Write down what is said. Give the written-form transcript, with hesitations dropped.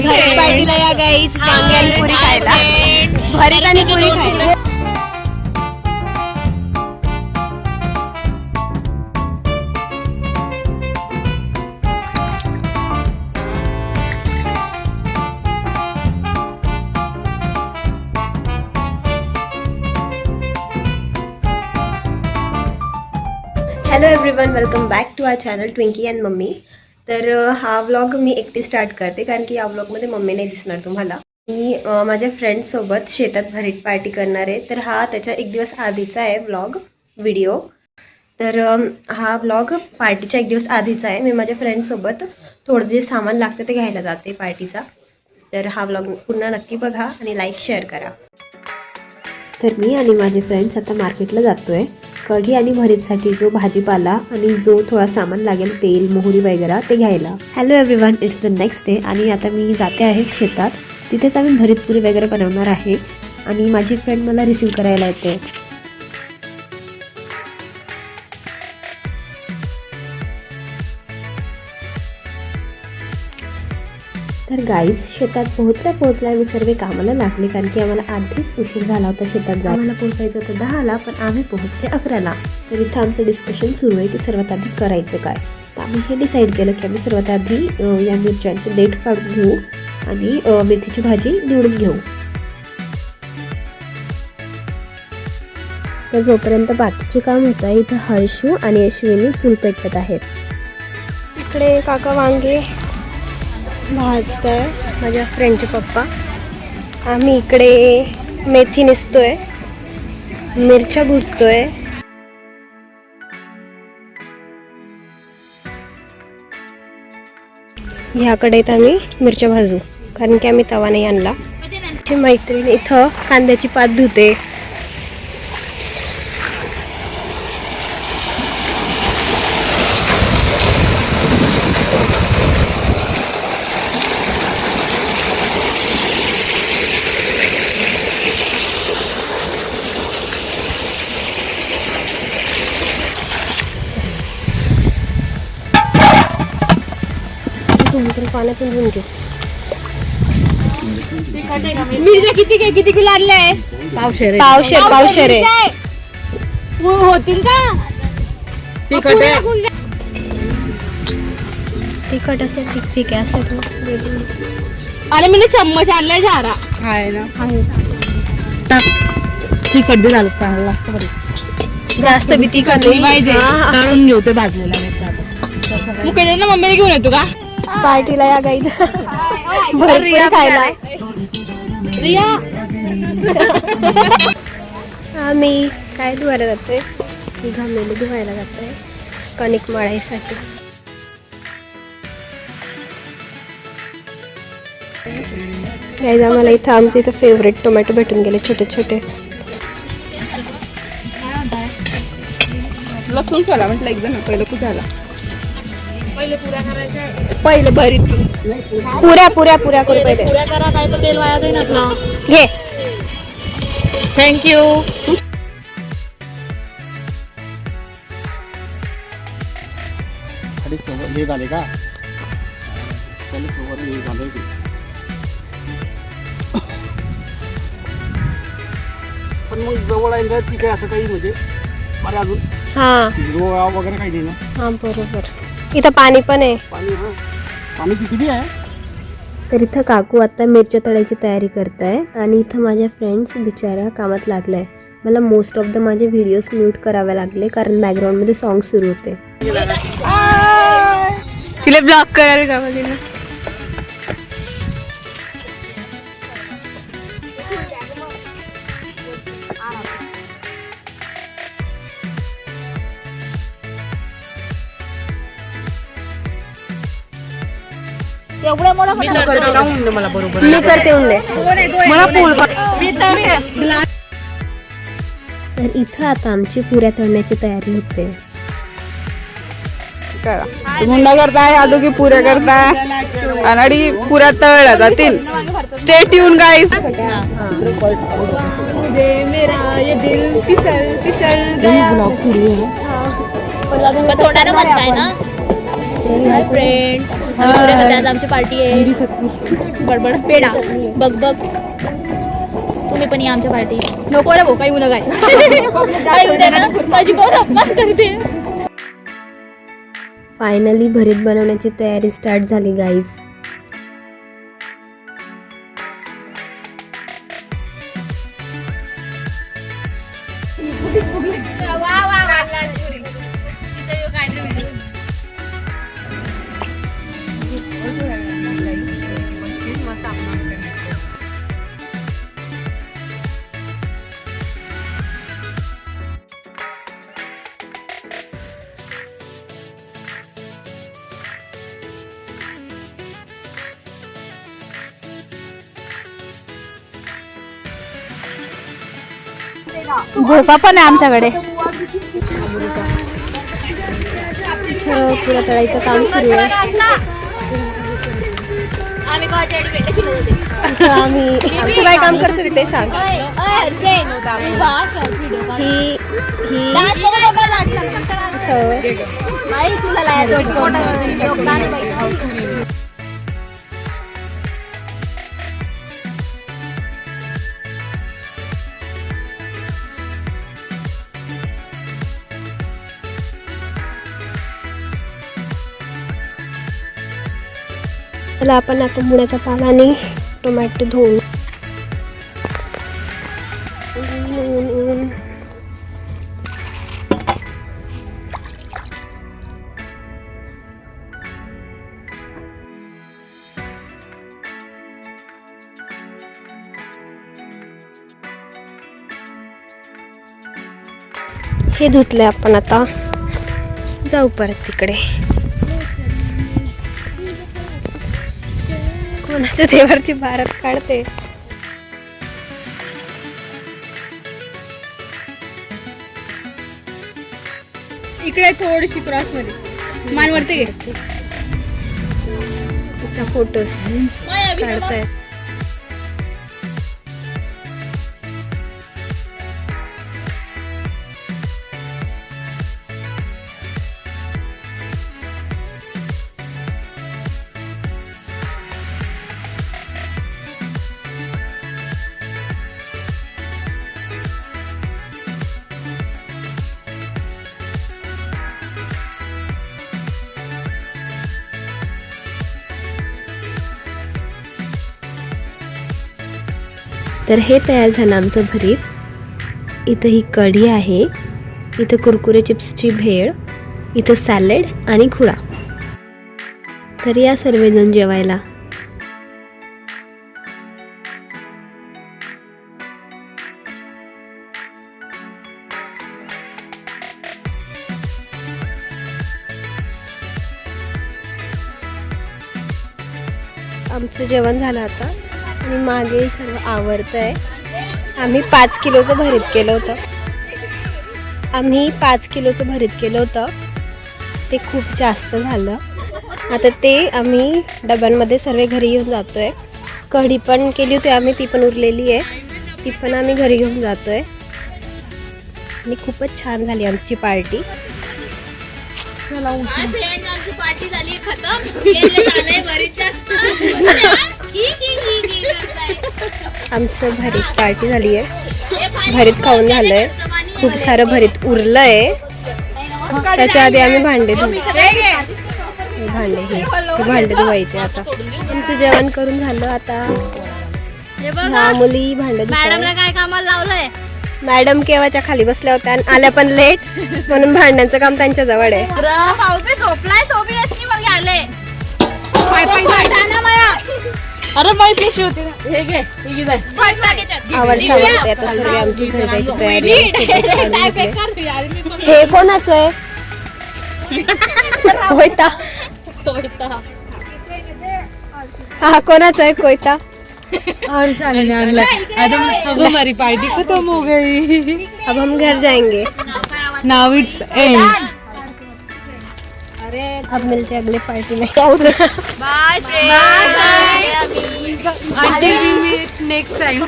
भरीत पार्टीला या गाईज, वांगे आणि पुरी खायला. भरीत आणि पुरी खायला. Hello everyone, welcome back to our channel Twinkie and mummy. तर हा व्लॉग मी एकटी स्टार्ट करते कारण की या व्लॉगमध्ये मम्मी नाही दिसणार तुम्हाला. मी माझ्या फ्रेंड्ससोबत शेतात भरीत पार्टी करणार आहे. तर हा त्याच्या एक दिवस आधीचा आहे व्हिडिओ. तर हा व्लॉग पार्टीच्या एक दिवस आधीचा आहे. मी माझ्या फ्रेंड्ससोबत थोडं जे सामान लागतं ते घ्यायला जाते पार्टीचा. तर हा व्लॉग पुन्हा नक्की बघा आणि लाईक शेअर करा. तर मी आणि माझे फ्रेंड्स आता मार्केटला जातो आहे कढी आणि भरीतसाठी जो भाजीपाला आणि जो थोडा सामान लागेल, तेल मोहरी वगैरे ते घ्यायला. Hello everyone, it's the next day आणि आता मी जाते आहे शेतात. तिथेच आम्ही भरीतपुरी वगैरे बनवणार आहे आणि माझी फ्रेंड मला रिसीव्ह करायला येते. तर गाईज, शेतात पोहोचल्या मी सर्व कामाला लागले कारण की आम्हाला आधीच उशीर झाला होता शेतात जायला. आम्हाला पोहोचायचं होतं 10ला, पण आम्ही पोहोचले 11ला. तर इथं आमचं डिस्कशन सुरू आहे की सर्वात आधी करायचं काय. तर आम्ही हे डिसाईड केलं की आम्ही सर्वात आधी या मिरच्यांचे देठ काढून घेऊ आणि मेथीची भाजी निवडून घेऊ. तर जोपर्यंत बाकीचे काम होतं आहे, इथं हर्षू आणि अश्विनी चूल पेटत आहेत. इकडे काका वांगे भाजताय, माझ्या फ्रेंडचे पप्पा. आम्ही इकडे मेथी निसतोय, मिरच्या भुजतोय. ह्याकडे आम्ही मिरच्या भाजू कारण की आम्ही तवा नाही आणला. माझी मैत्रीण इथं कांद्याची पात धुते. पाण्यातून धुवून घेऊ. मिरच्या किती किलो आणले आहे? पावशेर होतील का? तिखट असेल ठीक आहे असं. आणि मी चम्मच आणलाय झारा आहे ना. तिखट बी झालं चांगलं लागतं बरं. जास्त बी तिखट पाहिजे. काढून घेऊ ते भाजलेला मिरच्या. मुकेश ना मम्मीला घेऊन येतो का पार्टीला या गाईज, भरपूर खायला. आम्ही काय धुवायला जातोय, घामेली धुवायला जातोय कणिक मळाईसाठी. गाईज, आम्हाला इथं आमच्या इथं फेवरेट टोमॅटो भेटून गेले छोटे छोटे. लसूण झाला म्हटलं एकदम पहिलं खूप झाला. पहिले भरीत पुऱ्या करू पहिले. पुऱ्या करा, काय तर तेल वाया जाईल आपलं. घे. थँक्यू. हे झाले का? पण मग जवळ आहे ती काय असं काही म्हणजे मला अजून हा वगैरे काही नाही ना. हा बरोबर. इथं पाणी पण आहे. पाणी किती आहे? तर इथं काकू आता मिरच्या तळायची तयारी करताय आणि इथं माझ्या फ्रेंड्स बिचाऱ्या कामात लागलाय. मला मोस्ट ऑफ द माझे व्हिडिओज म्यूट करावे लागले कारण बॅकग्राऊंडमध्ये सॉन्ग सुरू होते. तिला ब्लॉक करायला का तिला. एवढ्या मोठा मला बरोबर मी करते उंडे. मला पूल. तर इथं आता आमची पुऱ्या तळण्याची तयारी होते. मुंडा करताय, आदू पुऱ्या करताय आणि पुऱ्या तळल्या जातील. स्टे ट्यून गाईस. मेरा ये दिल फिसल फिसल गया. तोंडाने म्हणताय ना फ्रेंड. पुऱ्यामध्ये आज आमची पार्टी आहे. बडबड पेढा बघ बघ. तुम्ही पण या आमच्या पार्टी. नको रे भाऊ काही उन्हा काय उद्या ना माझी बहुत अपमान करते. फायनली भरीत बनवण्याची तयारी स्टार्ट झाली गाईज. झोका पण आहे आमच्याकडे. पुरा तळायचं काम सुरू आहे. आम्ही तू काय काम करतो ते सांग. त्याला आपण आता मुळ्याचा पाला आणि टोमॅटो धुवून हे धुतलंय आपण. आता जाऊ परत तिकडे. कोणाच्या देवाची भारत काढते. इकडे थोडीशी क्रॉस मध्ये मानवरती घे. फोटोज काढताय. तर हे तयार झालं आमचं भरीत. इथं ही कढी आहे, इथं कुरकुरे चिप्सची भेळ, इथं सॅलेड आणि खुडा. तर या सर्वजण जेवायला. आमचं जेवण झालं आता आणि मागे सर्व आवरतंय. आम्ही 5 किलोचं भरीत केलं होतं. ते खूप जास्त झालं. आता ते आम्ही डब्यांमध्ये सर्व घरी घेऊन जातोय. कढी पण केली होती आम्ही, ती पण उरलेली आहे. ती पण आम्ही घरी घेऊन जातोय. आणि खूपच छान झाली आमची पार्टी. पार्टी झाली खतम. आमचं भरीत पार्टी झाली आहे. भरीत खाऊन झालंय. खूप सारं भरीत उरलंय. त्याच्या आधी आम्ही भांडे धुवायचे. आता आमचं जेवण करून झालं. आता ह्या मुली भांडे मॅडमला काय कामाला लावलंय. मॅडम केव्हाच्या खाली बसल्या होत्या आणि आल्या पण लेट, म्हणून भांड्यांचं काम त्यांच्या जवळ आहे. अरे बाई पेशी होती ना. हे घे आवड सांगते. आता सर्व आमची घरी जायची तयारी. हे कोणाचं आहे. कोयता. हा कोणाचा आहे कोयता. हमारी पार्टी खत्म हो गई. अब हम घर जाएंगे. Now it's end. अब मिलते अगले पार्टी में. Bye bye. Until we meet next time.